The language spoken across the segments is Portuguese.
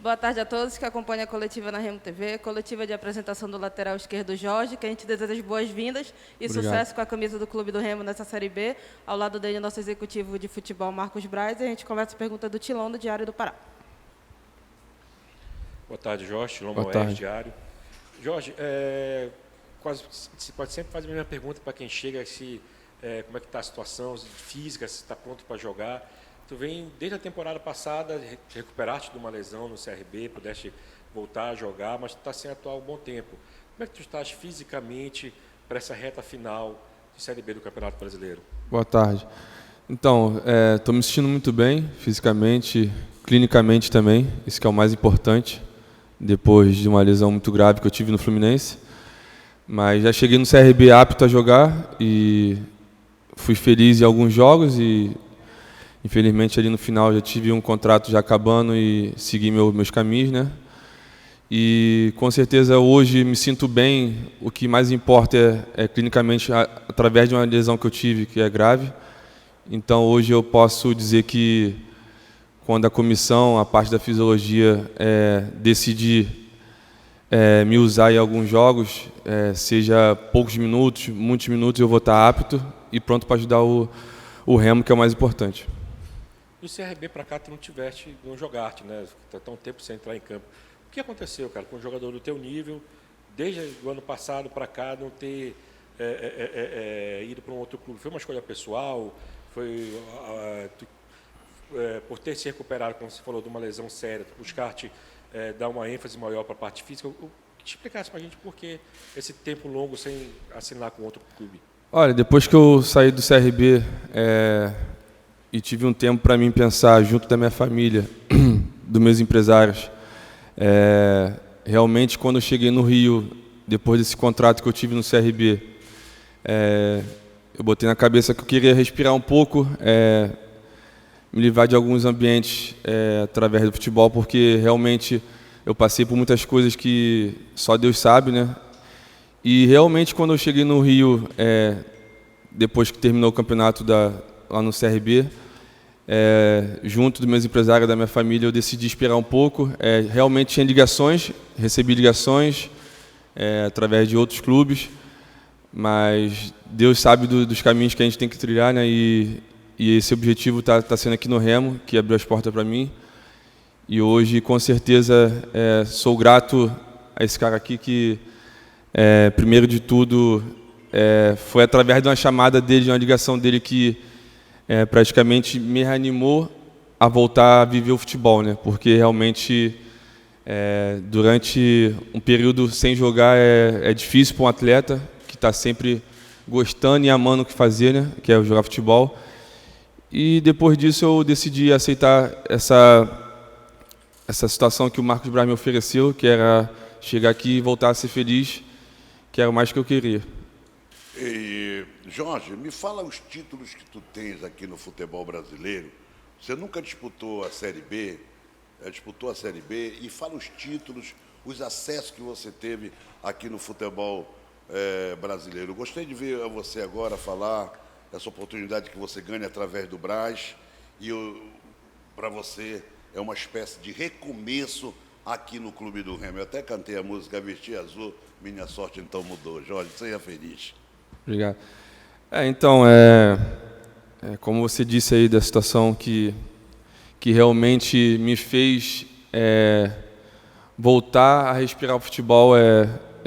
Boa tarde a todos que acompanham a coletiva na Remo TV, coletiva de apresentação do lateral esquerdo Jorge, que a gente deseja as boas-vindas e Obrigado. Sucesso com a camisa do Clube do Remo nessa Série B. Ao lado dele, nosso executivo de futebol, Marcos Braz, e a gente começa a pergunta do Tilão, do Diário do Pará. Boa tarde, Jorge. Tilão Boa Moés, tarde. Diário. Jorge, se pode sempre fazer a mesma pergunta para quem chega, como é que está a situação física, se está pronto para jogar. Tu vem, desde a temporada passada, recuperaste de uma lesão no CRB, pudeste voltar a jogar, mas tu está sem atuar há um bom tempo. Como é que tu estás fisicamente para essa reta final de Série B do Campeonato Brasileiro? Boa tarde. Então, estou me sentindo muito bem, fisicamente, clinicamente também, isso que é o mais importante, depois de uma lesão muito grave que eu tive no Fluminense. Mas já cheguei no CRB apto a jogar e fui feliz em alguns jogos e, infelizmente, ali no final já tive um contrato já acabando e segui meus caminhos, né? E, com certeza, hoje me sinto bem. O que mais importa é clinicamente, através de uma lesão que eu tive, que é grave. Então, hoje eu posso dizer que, quando a comissão, a parte da fisiologia, decidir me usar em alguns jogos, seja poucos minutos, muitos minutos, eu vou estar apto e pronto para ajudar o Remo, que é o mais importante. Do CRB para cá, tu não jogaste, né? Tá tão tempo sem entrar em campo. O que aconteceu, cara, com um jogador do teu nível, desde o ano passado para cá, não ter ido para um outro clube? Foi uma escolha pessoal? Foi por ter se recuperado, como você falou, de uma lesão séria, buscar-te dar uma ênfase maior para a parte física? Te explicasse para a gente por que esse tempo longo sem assinar com outro clube? Olha, depois que eu saí do CRB e tive um tempo para mim pensar junto da minha família, dos meus empresários, realmente quando eu cheguei no Rio, depois desse contrato que eu tive no CRB, eu botei na cabeça que eu queria respirar um pouco, me livrar de alguns ambientes através do futebol, porque realmente eu passei por muitas coisas que só Deus sabe, né? E realmente quando eu cheguei no Rio, depois que terminou o campeonato lá no CRB, junto dos meus empresários, da minha família, eu decidi esperar um pouco. Realmente tinha ligações, recebi ligações através de outros clubes, mas Deus sabe dos caminhos que a gente tem que trilhar, né? E esse objetivo está sendo aqui no Remo, que abriu as portas para mim. E hoje, com certeza, sou grato a esse cara aqui que, primeiro de tudo, foi através de uma chamada dele, de uma ligação dele que praticamente me reanimou a voltar a viver o futebol, né? Porque realmente, durante um período sem jogar, é difícil para um atleta que está sempre gostando e amando o que fazer, né? Que é jogar futebol. E depois disso eu decidi aceitar essa situação que o Marcos Braz me ofereceu, que era chegar aqui e voltar a ser feliz, que era o mais que eu queria. E, Jorge, me fala os títulos que tu tens aqui no futebol brasileiro. Você nunca disputou a Série B, e fala os títulos, os acessos que você teve aqui no futebol brasileiro. Gostei de ver você agora falar essa oportunidade que você ganha através do Braz, e para você é uma espécie de recomeço aqui no Clube do Remo. Eu até cantei a música Vestir Azul, Minha Sorte Então Mudou. Jorge, seja feliz. Obrigado. Então, como você disse aí da situação que realmente me fez voltar a respirar o futebol,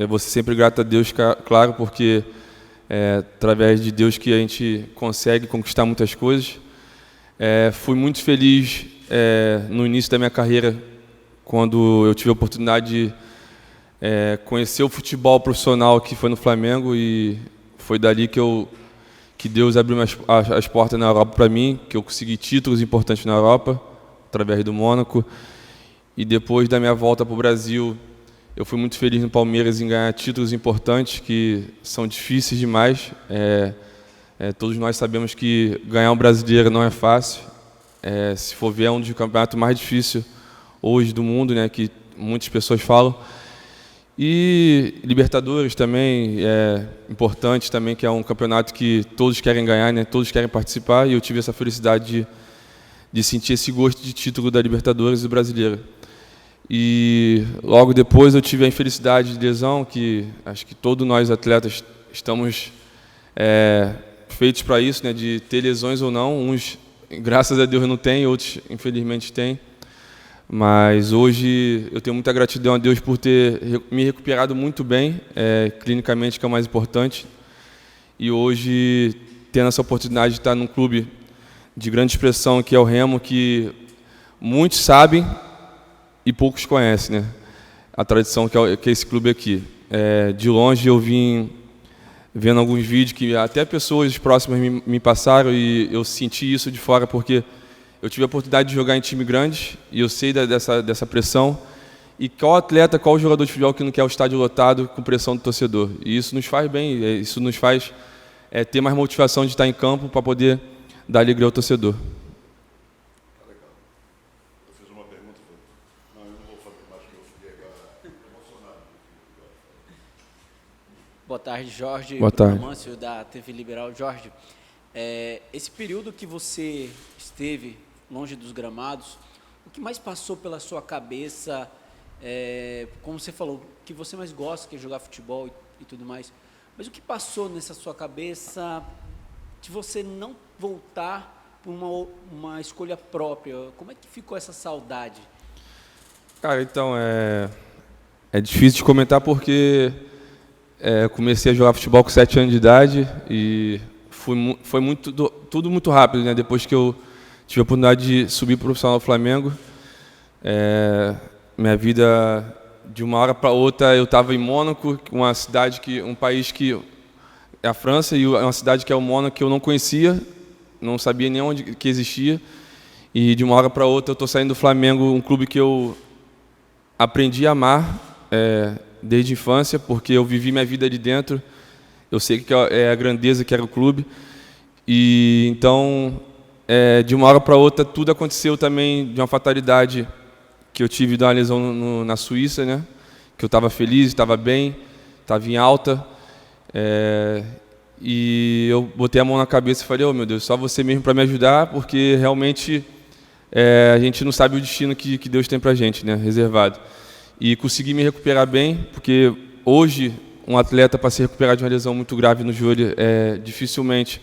você sempre grato a Deus, claro, porque através de Deus que a gente consegue conquistar muitas coisas. Fui muito feliz no início da minha carreira, quando eu tive a oportunidade de conhecer o futebol profissional que foi no Flamengo, e foi dali que Deus abriu as portas na Europa para mim, que eu consegui títulos importantes na Europa, através do Mônaco. E depois da minha volta para o Brasil, eu fui muito feliz no Palmeiras em ganhar títulos importantes, que são difíceis demais. Todos nós sabemos que ganhar um brasileiro não é fácil. Se for ver, é um dos campeonatos mais difíceis hoje do mundo, né, que muitas pessoas falam. E Libertadores também é importante, também, que é um campeonato que todos querem ganhar, né, todos querem participar, e eu tive essa felicidade de sentir esse gosto de título da Libertadores e do Brasileiro. E logo depois eu tive a infelicidade de lesão, que acho que todos nós atletas estamos feitos para isso, né, de ter lesões ou não. Uns, graças a Deus, não têm, outros, infelizmente, têm. Mas hoje eu tenho muita gratidão a Deus por ter me recuperado muito bem, clinicamente, que é o mais importante. E hoje, tendo essa oportunidade de estar num clube de grande expressão, que é o Remo, que muitos sabem e poucos conhecem, né? A tradição que é esse clube aqui. De longe eu vim vendo alguns vídeos que até pessoas próximas me passaram, e eu senti isso de fora porque eu tive a oportunidade de jogar em time grande e eu sei dessa pressão. E qual atleta, qual jogador de futebol que não quer o estádio lotado com pressão do torcedor? E isso nos faz bem, isso nos faz ter mais motivação de estar em campo para poder dar alegria ao torcedor. Eu fiz uma pergunta, não, eu não vou fazer mais, que eu fiquei agora emocionado. Boa tarde, Jorge. Boa tarde. Mâncio, da TV Liberal. Jorge, esse período que você esteve longe dos gramados, o que mais passou pela sua cabeça, como você falou, o que você mais gosta, que é jogar futebol e tudo mais, mas o que passou nessa sua cabeça de você não voltar por uma escolha própria? Como é que ficou essa saudade? Cara, então, é difícil de comentar porque eu comecei a jogar futebol com 7 anos de idade e foi tudo muito rápido, né? Depois que eu tive a oportunidade de subir para o profissional do Flamengo, minha vida, de uma hora para outra, eu estava em Mônaco, um país que é a França, e uma cidade que é o Mônaco, que eu não conhecia, não sabia nem onde que existia, e de uma hora para outra eu estou saindo do Flamengo, um clube que eu aprendi a amar desde a infância, porque eu vivi minha vida de dentro, eu sei que é a grandeza que era o clube, e então, de uma hora para outra, tudo aconteceu também de uma fatalidade que eu tive de uma lesão na Suíça, né? Que eu estava feliz, estava bem, estava em alta, e eu botei a mão na cabeça e falei, oh, meu Deus, só você mesmo para me ajudar, porque realmente a gente não sabe o destino que Deus tem para a gente, né? Reservado. E consegui me recuperar bem, porque hoje um atleta, para se recuperar de uma lesão muito grave no joelho, dificilmente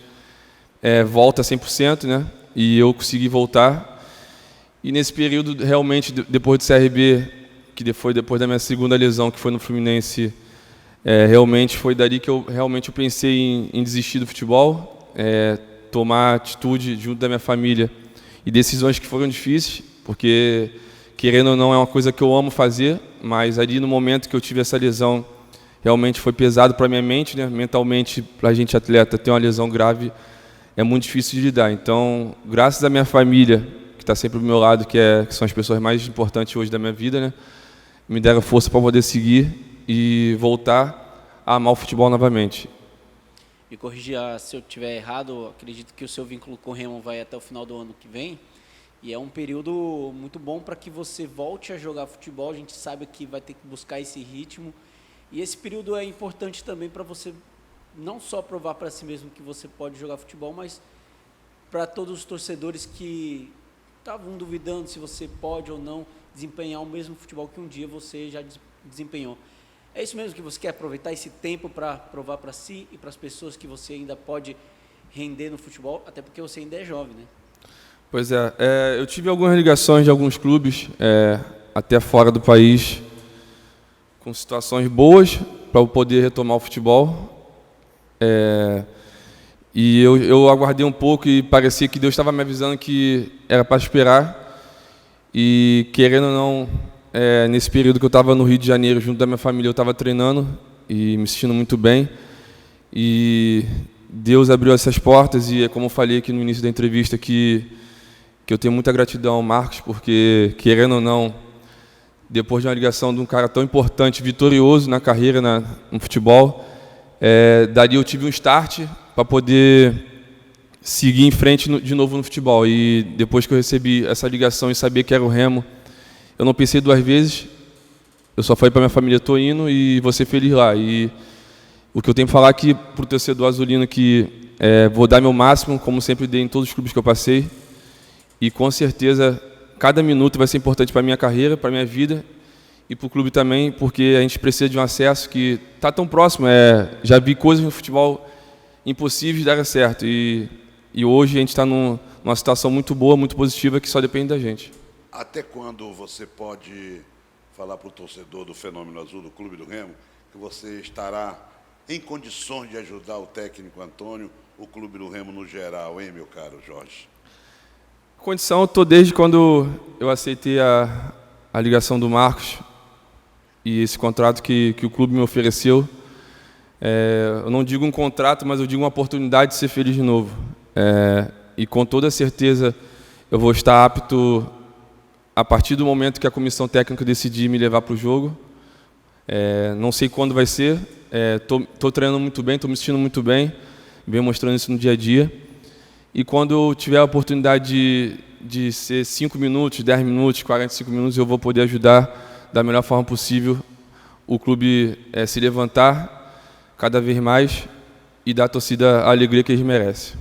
volta 100%, né? E eu consegui voltar. E nesse período, realmente, depois do CRB, que foi depois da minha segunda lesão, que foi no Fluminense, realmente foi dali que eu pensei em desistir do futebol, tomar atitude junto da minha família e decisões que foram difíceis, porque, querendo ou não, é uma coisa que eu amo fazer, mas ali no momento que eu tive essa lesão, realmente foi pesado para a minha mente, né? Mentalmente, para a gente atleta, ter uma lesão grave é muito difícil de lidar. Então, graças à minha família, que está sempre do meu lado, que são as pessoas mais importantes hoje da minha vida, né? Me deram força para poder seguir e voltar a amar o futebol novamente. Me corrija se eu estiver errado, acredito que o seu vínculo com o Remo vai até o final do ano que vem, e é um período muito bom para que você volte a jogar futebol. A gente sabe que vai ter que buscar esse ritmo, e esse período é importante também para você não só provar para si mesmo que você pode jogar futebol, mas para todos os torcedores que estavam duvidando se você pode ou não desempenhar o mesmo futebol que um dia você já desempenhou. É isso mesmo que você quer aproveitar esse tempo para provar para si e para as pessoas que você ainda pode render no futebol, até porque você ainda é jovem, né? Pois eu tive algumas ligações de alguns clubes, até fora do país, com situações boas para eu poder retomar o futebol. E eu aguardei um pouco e parecia que Deus estava me avisando que era para esperar. E, querendo ou não, nesse período que eu estava no Rio de Janeiro, junto da minha família, eu estava treinando e me sentindo muito bem. E Deus abriu essas portas, e é como eu falei aqui no início da entrevista, que eu tenho muita gratidão ao Marcos, porque, querendo ou não, depois de uma ligação de um cara tão importante, vitorioso na carreira, no futebol, dali eu tive um start para poder seguir em frente de novo no futebol. E depois que eu recebi essa ligação e sabia que era o Remo, eu não pensei duas vezes, eu só falei para minha família, estou indo e vou ser feliz lá. E o que eu tenho que falar aqui para o torcedor azulino, que vou dar meu máximo, como sempre dei em todos os clubes que eu passei, e com certeza cada minuto vai ser importante para a minha carreira, para a minha vida, e para o clube também, porque a gente precisa de um acesso que está tão próximo. Já vi coisas no futebol impossíveis de dar certo, e hoje a gente está numa situação muito boa, muito positiva, que só depende da gente. Até quando você pode falar para o torcedor do Fenômeno Azul, do Clube do Remo, que você estará em condições de ajudar o técnico Antônio, o Clube do Remo no geral, hein, meu caro Jorge? Condição, eu estou desde quando eu aceitei a ligação do Marcos e esse contrato que o clube me ofereceu. Eu não digo um contrato, mas eu digo uma oportunidade de ser feliz de novo. E com toda certeza eu vou estar apto a partir do momento que a comissão técnica decidir me levar para o jogo. Não sei quando vai ser, estou treinando muito bem, estou me sentindo muito bem, venho mostrando isso no dia a dia. E quando eu tiver a oportunidade de ser 5 minutos, 10 minutos, 45 minutos, eu vou poder ajudar da melhor forma possível o clube se levantar cada vez mais e dar à torcida a alegria que eles merecem.